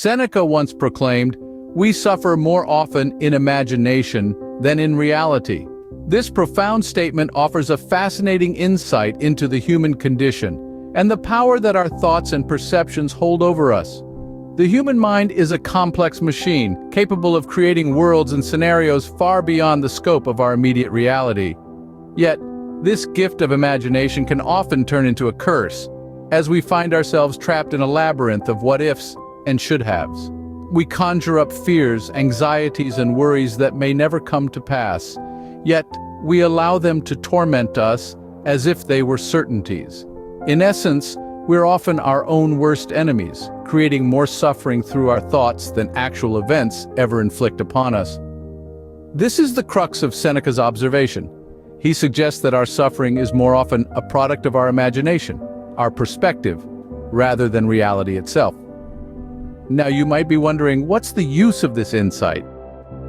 Seneca once proclaimed, "We suffer more often in imagination than in reality." This profound statement offers a fascinating insight into the human condition and the power that our thoughts and perceptions hold over us. The human mind is a complex machine, capable of creating worlds and scenarios far beyond the scope of our immediate reality. Yet, this gift of imagination can often turn into a curse, as we find ourselves trapped in a labyrinth of what-ifs and should-haves. We conjure up fears, anxieties, and worries that may never come to pass, yet we allow them to torment us as if they were certainties. In essence, we're often our own worst enemies, creating more suffering through our thoughts than actual events ever inflict upon us. This is the crux of Seneca's observation. He suggests that our suffering is more often a product of our imagination, our perspective, rather than reality itself. Now you might be wondering, what's the use of this insight?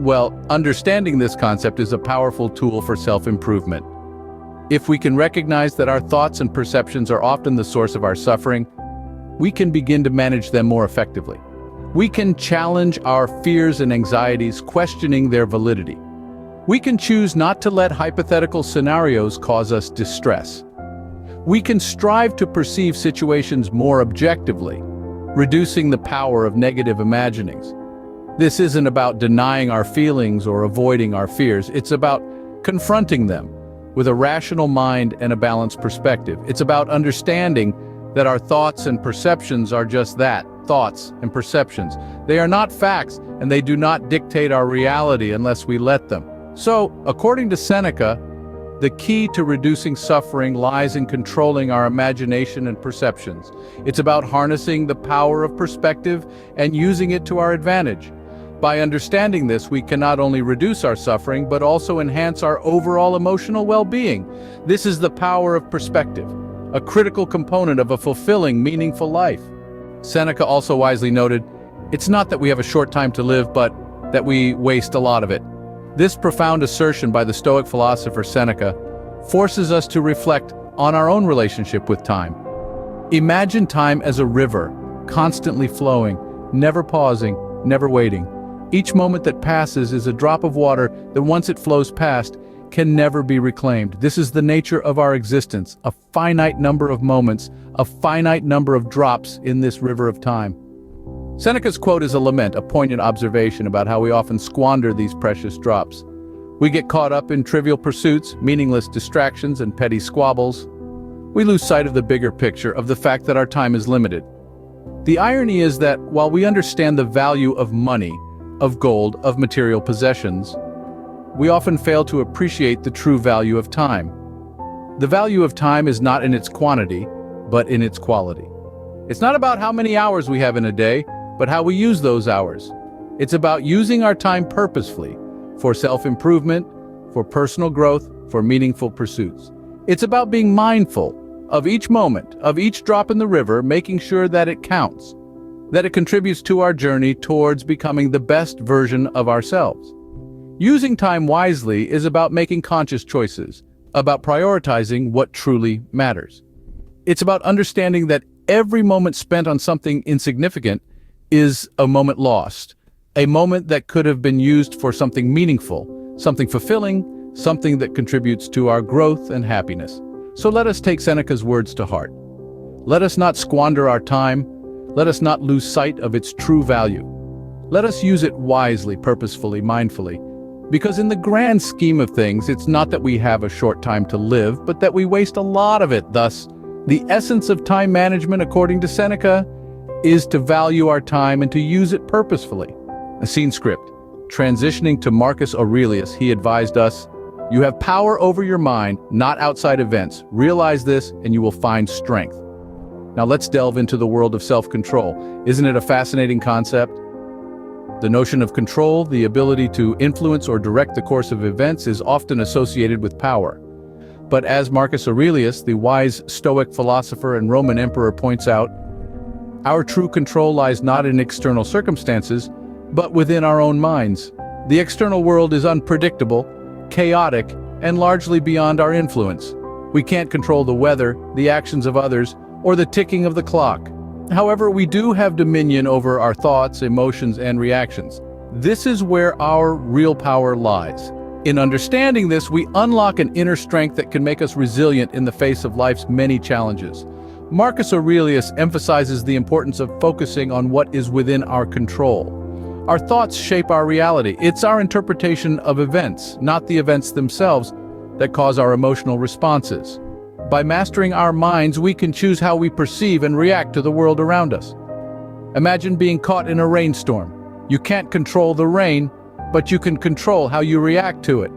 Well, understanding this concept is a powerful tool for self-improvement. If we can recognize that our thoughts and perceptions are often the source of our suffering, we can begin to manage them more effectively. We can challenge our fears and anxieties, questioning their validity. We can choose not to let hypothetical scenarios cause us distress. We can strive to perceive situations more objectively, reducing the power of negative imaginings. This isn't about denying our feelings or avoiding our fears. It's about confronting them with a rational mind and a balanced perspective. It's about understanding that our thoughts and perceptions are just that, thoughts and perceptions. They are not facts, and they do not dictate our reality unless we let them. So, according to Seneca, the key to reducing suffering lies in controlling our imagination and perceptions. It's about harnessing the power of perspective and using it to our advantage. By understanding this, we can not only reduce our suffering, but also enhance our overall emotional well-being. This is the power of perspective, a critical component of a fulfilling, meaningful life. Seneca also wisely noted, "It's not that we have a short time to live, but that we waste a lot of it." This profound assertion by the Stoic philosopher Seneca forces us to reflect on our own relationship with time. Imagine time as a river, constantly flowing, never pausing, never waiting. Each moment that passes is a drop of water that, once it flows past, can never be reclaimed. This is the nature of our existence, a finite number of moments, a finite number of drops in this river of time. Seneca's quote is a lament, a poignant observation about how we often squander these precious drops. We get caught up in trivial pursuits, meaningless distractions, and petty squabbles. We lose sight of the bigger picture, of the fact that our time is limited. The irony is that while we understand the value of money, of gold, of material possessions, we often fail to appreciate the true value of time. The value of time is not in its quantity, but in its quality. It's not about how many hours we have in a day, but how we use those hours. It's about using our time purposefully, for self-improvement, for personal growth, for meaningful pursuits. It's about being mindful of each moment, of each drop in the river, making sure that it counts, that it contributes to our journey towards becoming the best version of ourselves. Using time wisely is about making conscious choices, about prioritizing what truly matters. It's about understanding that every moment spent on something insignificant is a moment lost, a moment that could have been used for something meaningful, something fulfilling, something that contributes to our growth and happiness. So let us take Seneca's words to heart. Let us not squander our time. Let us not lose sight of its true value. Let us use it wisely, purposefully, mindfully. Because in the grand scheme of things, it's not that we have a short time to live, but that we waste a lot of it. Thus, the essence of time management, according to Seneca, is to value our time and to use it purposefully. A scene script. Transitioning to Marcus Aurelius, he advised us, "You have power over your mind, not outside events. Realize this and you will find strength." Now let's delve into the world of self-control. Isn't it a fascinating concept? The notion of control, the ability to influence or direct the course of events, is often associated with power. But as Marcus Aurelius, the wise Stoic philosopher and Roman emperor, points out, our true control lies not in external circumstances, but within our own minds. The external world is unpredictable, chaotic, and largely beyond our influence. We can't control the weather, the actions of others, or the ticking of the clock. However, we do have dominion over our thoughts, emotions, and reactions. This is where our real power lies. In understanding this, we unlock an inner strength that can make us resilient in the face of life's many challenges. Marcus Aurelius emphasizes the importance of focusing on what is within our control. Our thoughts shape our reality. It's our interpretation of events, not the events themselves, that cause our emotional responses. By mastering our minds, we can choose how we perceive and react to the world around us. Imagine being caught in a rainstorm. You can't control the rain, but you can control how you react to it.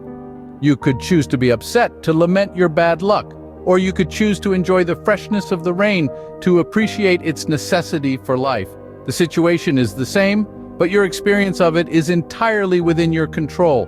You could choose to be upset, to lament your bad luck, or you could choose to enjoy the freshness of the rain, to appreciate its necessity for life. The situation is the same, but your experience of it is entirely within your control.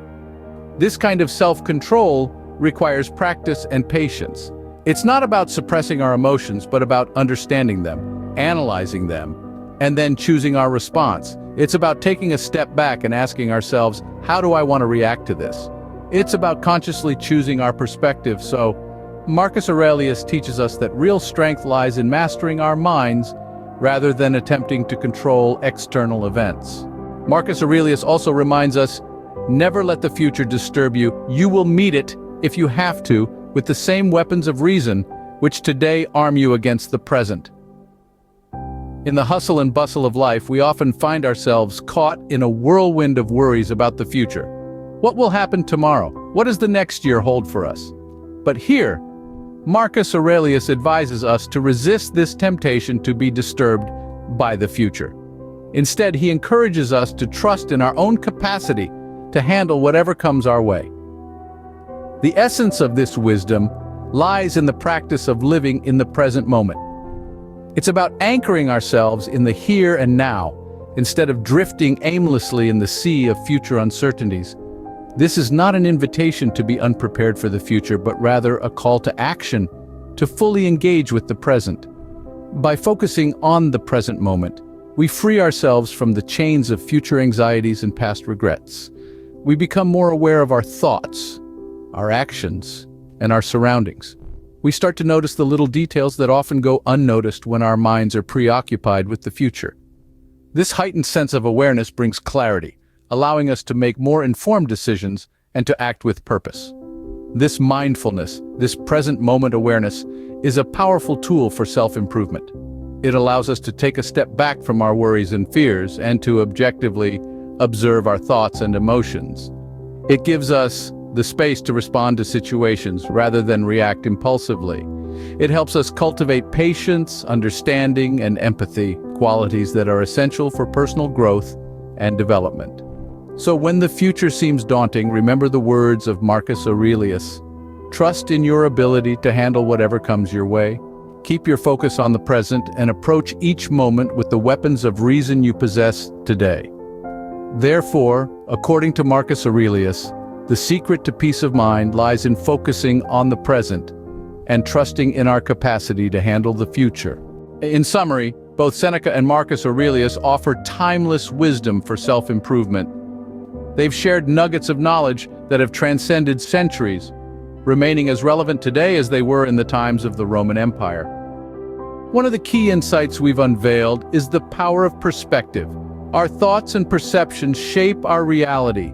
This kind of self-control requires practice and patience. It's not about suppressing our emotions, but about understanding them, analyzing them, and then choosing our response. It's about taking a step back and asking ourselves, how do I want to react to this? It's about consciously choosing our perspective. So, Marcus Aurelius teaches us that real strength lies in mastering our minds rather than attempting to control external events. Marcus Aurelius also reminds us, never let the future disturb you. You will meet it, if you have to, with the same weapons of reason which today arm you against the present. In the hustle and bustle of life, we often find ourselves caught in a whirlwind of worries about the future. What will happen tomorrow? What does the next year hold for us? But here, Marcus Aurelius advises us to resist this temptation to be disturbed by the future. Instead, he encourages us to trust in our own capacity to handle whatever comes our way. The essence of this wisdom lies in the practice of living in the present moment. It's about anchoring ourselves in the here and now, instead of drifting aimlessly in the sea of future uncertainties. This is not an invitation to be unprepared for the future, but rather a call to action, to fully engage with the present. By focusing on the present moment, we free ourselves from the chains of future anxieties and past regrets. We become more aware of our thoughts, our actions, and our surroundings. We start to notice the little details that often go unnoticed when our minds are preoccupied with the future. This heightened sense of awareness brings clarity, allowing us to make more informed decisions and to act with purpose. This mindfulness, this present moment awareness, is a powerful tool for self-improvement. It allows us to take a step back from our worries and fears and to objectively observe our thoughts and emotions. It gives us the space to respond to situations rather than react impulsively. It helps us cultivate patience, understanding, and empathy, qualities that are essential for personal growth and development. So when the future seems daunting, remember the words of Marcus Aurelius. Trust in your ability to handle whatever comes your way. Keep your focus on the present and approach each moment with the weapons of reason you possess today. Therefore, according to Marcus Aurelius, the secret to peace of mind lies in focusing on the present and trusting in our capacity to handle the future. In summary, both Seneca and Marcus Aurelius offer timeless wisdom for self-improvement. They've shared nuggets of knowledge that have transcended centuries, remaining as relevant today as they were in the times of the Roman Empire. One of the key insights we've unveiled is the power of perspective. Our thoughts and perceptions shape our reality.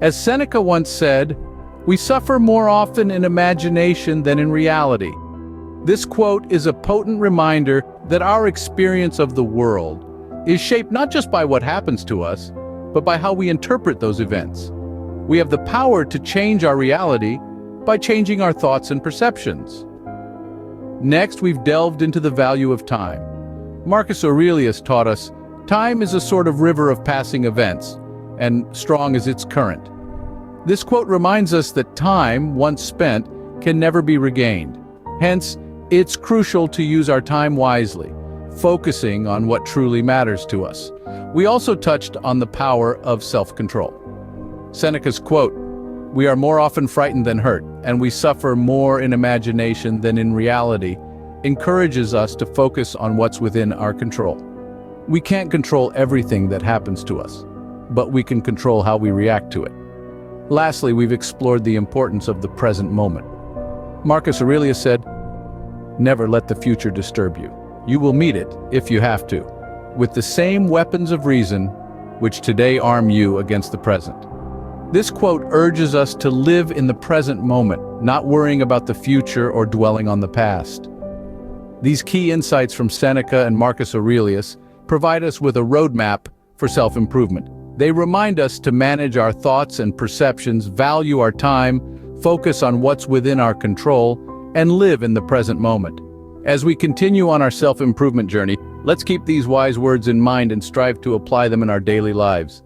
As Seneca once said, "We suffer more often in imagination than in reality." This quote is a potent reminder that our experience of the world is shaped not just by what happens to us, but by how we interpret those events. We have the power to change our reality by changing our thoughts and perceptions. Next, we've delved into the value of time. Marcus Aurelius taught us, time is a sort of river of passing events, and strong as its current. This quote reminds us that time, once spent, can never be regained. Hence, it's crucial to use our time wisely, focusing on what truly matters to us. We also touched on the power of self-control. Seneca's quote, "We are more often frightened than hurt, and we suffer more in imagination than in reality," encourages us to focus on what's within our control. We can't control everything that happens to us, but we can control how we react to it. Lastly, we've explored the importance of the present moment. Marcus Aurelius said, "Never let the future disturb you. You will meet it, if you have to, with the same weapons of reason which today arm you against the present. This quote urges us to live in the present moment, not worrying about the future or dwelling on the past. These key insights from Seneca and Marcus Aurelius provide us with a roadmap for self-improvement. They remind us to manage our thoughts and perceptions, value our time, focus on what's within our control, and live in the present moment. As we continue on our self-improvement journey, let's keep these wise words in mind and strive to apply them in our daily lives.